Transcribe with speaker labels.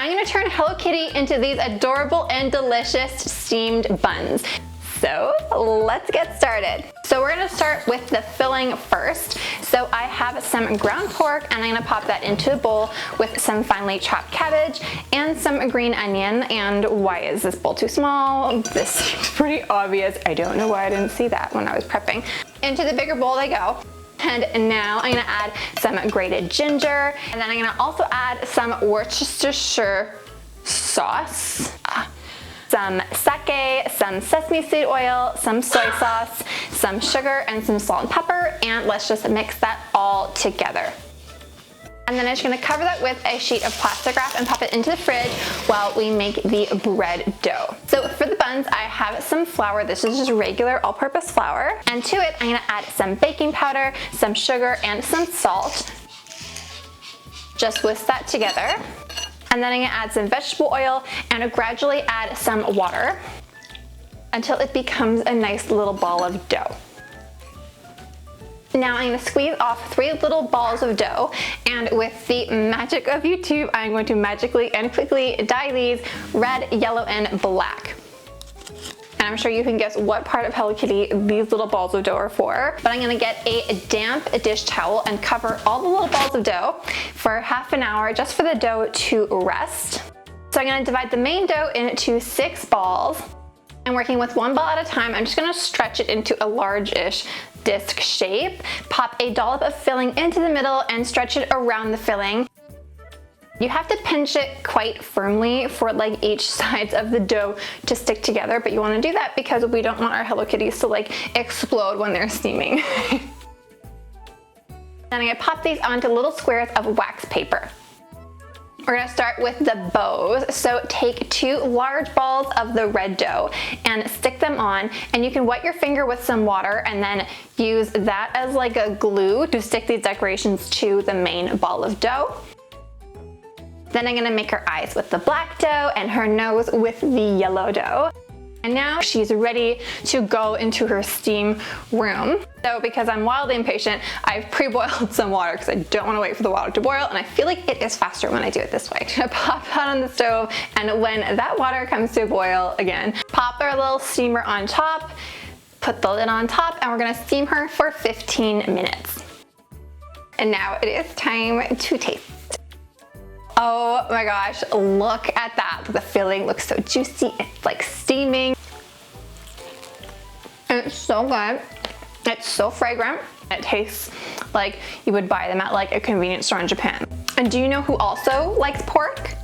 Speaker 1: I'm gonna turn Hello Kitty into these adorable and delicious steamed buns. So let's get started. So we're gonna start with the filling first. So I have some ground pork and I'm gonna pop that into a bowl with some finely chopped cabbage and some green onion. And why is this bowl too small? This seems pretty obvious. I don't know why I didn't see that when I was prepping. Into the bigger bowl they go. And now I'm gonna add some grated ginger, and then I'm gonna also add some Worcestershire sauce, some sake, some sesame seed oil, some soy sauce, some sugar, and some salt and pepper, and let's just mix that all together. And then I'm just gonna cover that with a sheet of plastic wrap and pop it into the fridge while we make the bread dough. So for the buns, I have some flour. This is just regular all-purpose flour. And to it, I'm gonna add some baking powder, some sugar, and some salt. Just whisk that together. And then I'm gonna add some vegetable oil and gradually add some water until it becomes a nice little ball of dough. Now I'm gonna squeeze off 3 little balls of dough, and with the magic of YouTube, I'm going to magically and quickly dye these red, yellow, and black. And I'm sure you can guess what part of Hello Kitty these little balls of dough are for. But I'm gonna get a damp dish towel and cover all the little balls of dough for half an hour just for the dough to rest. So I'm gonna divide the main dough into 6 balls. And working with 1 ball at a time, I'm just gonna stretch it into a large-ish disc shape. Pop a dollop of filling into the middle and stretch it around the filling. You have to pinch it quite firmly for like each sides of the dough to stick together, but you wanna do that because we don't want our Hello Kitties to like explode when they're steaming. Then I'm gonna pop these onto little squares of wax paper. We're gonna start with the bows. So take 2 large balls of the red dough and stick them on, and you can wet your finger with some water and then use that as like a glue to stick these decorations to the main ball of dough. Then I'm gonna make her eyes with the black dough and her nose with the yellow dough. And now she's ready to go into her steam room. So because I'm wildly impatient, I've pre-boiled some water because I don't want to wait for the water to boil, and I feel like it is faster when I do it this way. I'm gonna pop that on the stove, and when that water comes to a boil again, pop our little steamer on top, put the lid on top, and we're gonna steam her for 15 minutes. And now it is time to taste. Oh my gosh, look at that. The filling looks so juicy. It's like steaming. And it's so good. It's so fragrant. It tastes like you would buy them at like a convenience store in Japan. And do you know who also likes pork?